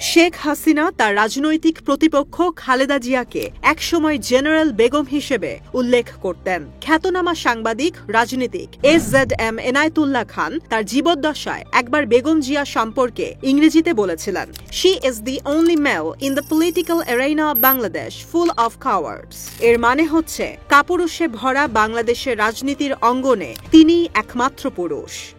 শেখ হাসিনা তার রাজনৈতিক প্রতিপক্ষ খালেদা জিয়াকে একসময় জেনারেল বেগম হিসেবে উল্লেখ করতেন। খ্যাতনামা সাংবাদিক রাজনীতিক SZM এনায়েতুল্লাহ খান তার জীবদ্দশায় একবার বেগম জিয়া সম্পর্কে ইংরেজিতে বলেছিলেন, "She is the only male in the political arena of Bangladesh full of cowards." এর মানে হচ্ছে কাপুরুষে ভরা বাংলাদেশের রাজনীতির অঙ্গনে তিনি একমাত্র পুরুষ।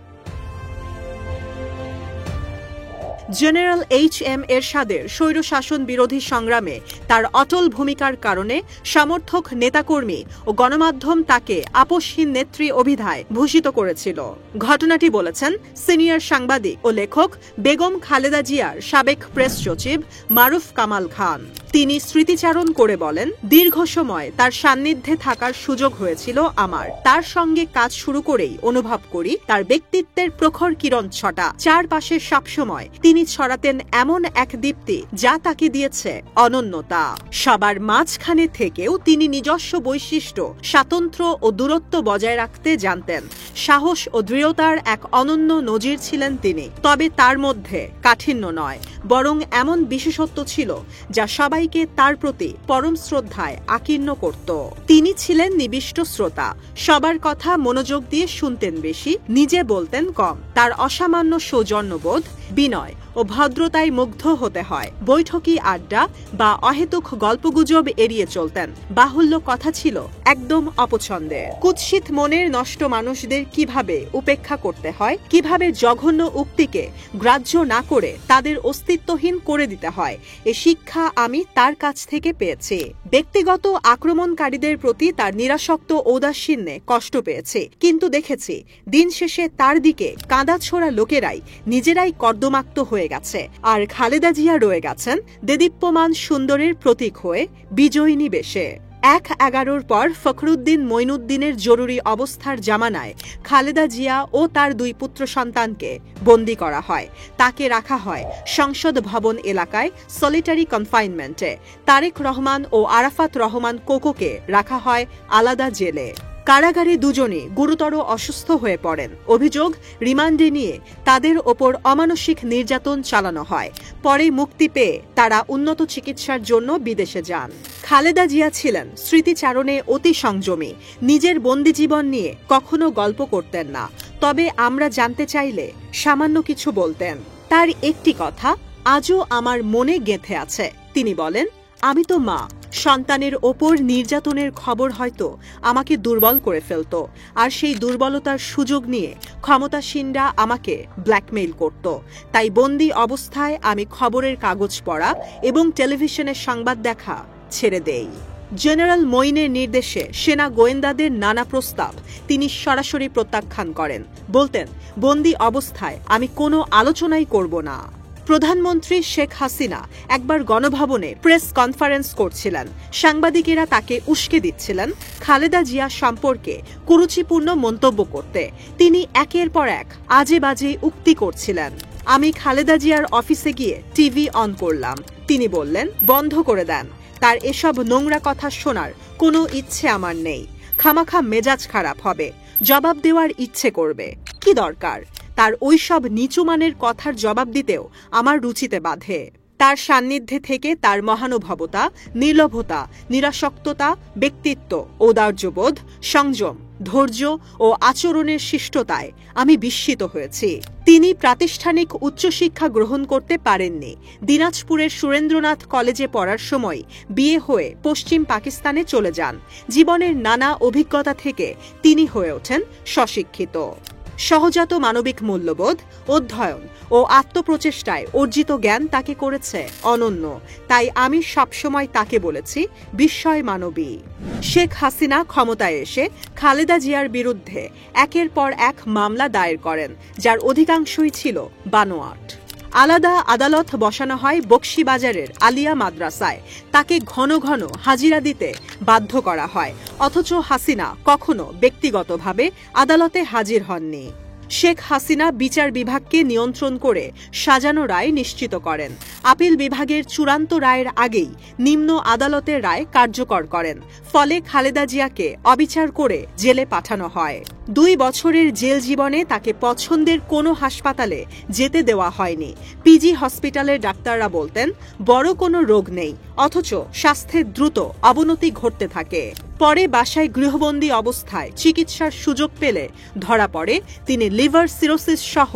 জেনারেল HM এরশাদের স্বৈরশাসন বিরোধী সংগ্রামে তার অটল ভূমিকার কারণে সমর্থক নেতাকর্মী ও গণমাধ্যম তাকে আপোষহীন নেত্রী অভিধায় ভূষিত করেছিল। ঘটনাটি বলেছেন সিনিয়র সাংবাদিক ও লেখক বেগম খালেদা জিয়ার সাবেক প্রেস সচিব মারুফ কামাল খান। তিনি স্মৃতিচারণ করে বলেন, "দীর্ঘ সময় তার সান্নিধ্যে থাকার সুযোগ হয়েছিল আমার। তার সঙ্গে কাজ শুরু করেই অনুভব করি তার ব্যক্তিত্বের প্রখর কিরণ ছটা। চারপাশে সবসময় তিনি ছড়াতেন এমন এক দীপ্তি যা তাকে দিয়েছে অনন্যতা। সবার মাঝখানে থেকেও তিনি নিজস্ব বৈশিষ্ট্য, স্বাতন্ত্র্য ও দূরত্ব বজায় রাখতে জানতেন। সাহস ও দৃঢ়তার এক অনন্য নজির ছিলেন তিনি। তবে তার মধ্যে কাঠিন্য নয়, বরং এমন বিশেষত্ব ছিল যা সবাইকে তার প্রতি পরম শ্রদ্ধায় আকীর্ণ করত। তিনি ছিলেন নিবিষ্ট শ্রোতা, সবার কথা মনোযোগ দিয়ে শুনতেন বেশি, নিজে বলতেন কম। তার অসামান্য সৌজন্যবোধ, বিনয় ও ভদ্রতায় মুগ্ধ হতে হয়। বৈঠকি আড্ডা বা অহেতুক গল্পগুজব এড়িয়ে চলতেন। বাহুল্য কথা ছিল একদম অপছন্দের। কুৎসিত মনের নষ্ট মানুষদের কিভাবে উপেক্ষা করতে হয়, কিভাবে জঘন্য উক্তিকে গ্রাহ্য না করে তাদের অস্তিত্বহীন করে দিতে হয়, এ শিক্ষা আমি তার কাছ থেকে পেয়েছি। ব্যক্তিগত আক্রমণকারীদের প্রতি তার নিরাসক্ত ঔদাসীন্যে কষ্ট পেয়েছি, কিন্তু দেখেছি দিন শেষে তার দিকে কাঁদা ছোড়া লোকেরাই নিজেরাই কর্দমাক্ত হয়ে গেছে, আর খালেদা জিয়া রয়ে গেছেন দেদীপ্যমান সুন্দরের প্রতীক হয়ে বিজয়িনী বেশে। ১/১১ পর ফখরুদ্দিন মঈনুদ্দিনের জরুরি অবস্থার জামানায় খালেদা জিয়া ও তার দুই পুত্র সন্তানকে বন্দী করা হয়। তাকে রাখা হয় সংসদ ভবন এলাকায় সলিটারি কনফাইনমেন্টে। তারেক রহমান ও আরাফাত রহমান কোকোকে রাখা হয় আলাদা জেলে। কারাগারে দুজনই গুরুতর অসুস্থ হয়ে পড়েন। অভিযোগ, রিমান্ডে নিয়ে তাদের ওপর অমানসিক নির্যাতন চালানো হয়। পরে মুক্তি পেয়ে তারা উন্নত চিকিৎসার জন্য বিদেশে যান। খালেদা জিয়া ছিলেন স্মৃতিচারণে অতি সংযমী। নিজের বন্দি জীবন নিয়ে কখনো গল্প করতেন না, তবে আমরা জানতে চাইলে সামান্য কিছু বলতেন। তার একটি কথা আজও আমার মনে গেঁথে আছে। তিনি বলেন, "আমি তো মা, সন্তানের ওপর নির্যাতনের খবর হয়তো আমাকে দুর্বল করে ফেলত, আর সেই দুর্বলতার সুযোগ নিয়ে ক্ষমতাসীনরা আমাকে ব্ল্যাকমেইল করত। তাই বন্দি অবস্থায় আমি খবরের কাগজ পড়া এবং টেলিভিশনের সংবাদ দেখা ছেড়ে দেই।" জেনারেল মঈনের নির্দেশে সেনা গোয়েন্দাদের নানা প্রস্তাব তিনি সরাসরি প্রত্যাখ্যান করেন। বলতেন, "বন্দি অবস্থায় আমি কোনো আলোচনাই করব না।" প্রধানমন্ত্রী শেখ হাসিনা একবার গণভবনে প্রেস কনফারেন্স করছিলেন। সাংবাদিকেরা তাকে উস্কে দিচ্ছিলেন খালেদা জিয়া সম্পর্কে কুরুচিপূর্ণ মন্তব্য করতে। তিনি একের পর এক আজে বাজে উক্তি করছিলেন। আমি খালেদা জিয়ার অফিসে গিয়ে টিভি অন করলাম। তিনি বললেন, "বন্ধ করে দেন, তার এসব নোংরা কথা শোনার কোনো ইচ্ছে আমার নেই। খামাখা মেজাজ খারাপ হবে, জবাব দেওয়ার ইচ্ছে করবে। কি দরকার? তার ওইসব নিচুমানের কথার জবাব দিতেও আমার রুচিতে বাধে।" তার সান্নিধ্যে থেকে তার মহানুভবতা, নির্লোভতা, নিরাসক্ততা, ব্যক্তিত্ব, ঔদার্যবোধ, সংযম, ধৈর্য ও আচরণের শিষ্টতায় আমি বিস্মিত হয়েছি। তিনি প্রাতিষ্ঠানিক উচ্চশিক্ষা গ্রহণ করতে পারেননি। দিনাজপুরের সুরেন্দ্রনাথ কলেজে পড়ার সময় বিয়ে হয়ে পশ্চিম পাকিস্তানে চলে যান। জীবনের নানা অভিজ্ঞতা থেকে তিনি হয়ে ওঠেন স্বশিক্ষিত। সহজাত মানবিক মূল্যবোধ, অধ্যয়ন ও আত্মপ্রচেষ্টায় অর্জিত জ্ঞান তাকে করেছে অনন্য। তাই আমি সবসময় তাকে বলেছি বিস্ময় মানবী। শেখ হাসিনা ক্ষমতায় এসে খালেদা জিয়ার বিরুদ্ধে একের পর এক মামলা দায়ের করেন, যার অধিকাংশই ছিল বানোয়াট। আলাদা আদালত বসানো হয় বকশীবাজারের আলিয়া মাদ্রাসায়। তাকে ঘন ঘন হাজিরা দিতে বাধ্য করা হয়, অথচ হাসিনা কখনো ব্যক্তিগতভাবে আদালতে হাজির হননি। শেখ হাসিনা বিচার বিভাগকে নিয়ন্ত্রণ করে সাজানো রায় নিশ্চিত করেন। আপিল বিভাগের চূড়ান্ত রায়ের আগেই নিম্ন আদালতের রায় কার্যকর করেন। ফলে খালেদা জিয়াকে অবিচার করে জেলে পাঠানো হয়। 2 বছরের জেল জীবনে তাকে পছন্দের কোনো হাসপাতালে যেতে দেওয়া হয়নি। পিজি হসপিটালের ডাক্তাররা বলতেন বড় কোনো রোগ নেই, অথচ স্বাস্থ্যের দ্রুত অবনতি ঘটতে থাকে। পরে বাসায় গৃহবন্দী অবস্থায় চিকিৎসার সুযোগ পেলে ধরা পড়ে তিনি লিভার সিরোসিস সহ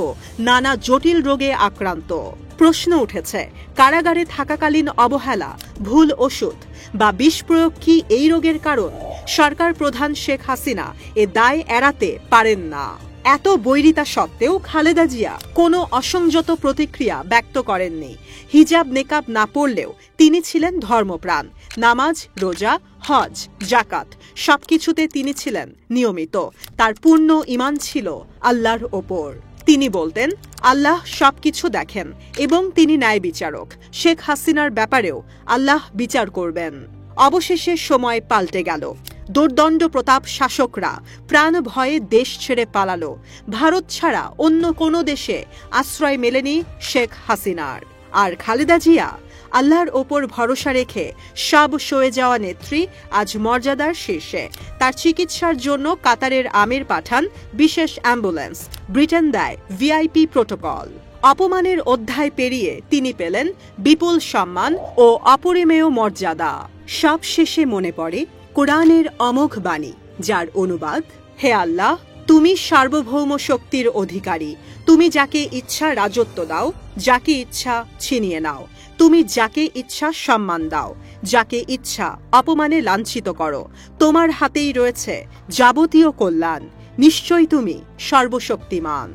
নানা জটিল রোগে আক্রান্ত। প্রশ্ন উঠেছে, কারাগারে থাকাকালীন অবহেলা, ভুল ওষুধ বা বিষ প্রয়োগ কি এই রোগের কারণ? সরকার প্রধান শেখ হাসিনা এ দায় এড়াতে পারেন না। এত বৈরিতা সত্ত্বেও খালেদা জিয়া কোনো অসংযত প্রতিক্রিয়া ব্যক্ত করেননি। হিজাব নেকাব না পড়লেও তিনি ছিলেন ধর্মপ্রাণ। নামাজ, রোজা, হজ, জাকাত সবকিছুতে তিনি ছিলেন নিয়মিত। তার পূর্ণ ঈমান ছিল আল্লাহর ওপর। তিনি বলতেন, আল্লাহ সবকিছু দেখেন এবং তিনি ন্যায় বিচারক। শেখ হাসিনার ব্যাপারেও আল্লাহ বিচার করবেন। অবশেষে সময় পাল্টে গেল। দুর্দণ্ড প্রতাপ শাসকরা প্রাণ ভয়ে দেশ ছেড়ে পালালো। ভারত ছাড়া অন্য কোনো দেশে আশ্রয় মেলেনি শেখ হাসিনার। আর খালেদা জিয়া আল্লাহর ওপর ভরসা রেখে সব সয়ে যাওয়া নেত্রী আজ মর্যাদার শীর্ষে। তার চিকিৎসার জন্য কাতারের আমির পাঠান বিশেষ অ্যাম্বুলেন্স, ব্রিটেন দেয় ভিআইপি প্রোটোকল। অপমানের অধ্যায় পেরিয়ে তিনি পেলেন বিপুল সম্মান ও অপরিমেয় মর্যাদা। সব শেষে মনে পড়ে কোরআনের অমোঘ বাণী, যার অনুবাদ, হে আল্লাহ, তুমি সার্বভৌম শক্তির অধিকারী। তুমি যাকে ইচ্ছা রাজত্ব দাও, যাকে ইচ্ছা ছিনিয়ে নাও। তুমি যাকে ইচ্ছা সম্মান দাও, যাকে ইচ্ছা অপমানে লাঞ্ছিত করো। তোমার হাতেই রয়েছে যাবতীয় কল্যাণ। নিশ্চয়ই তুমি সর্বশক্তিমান।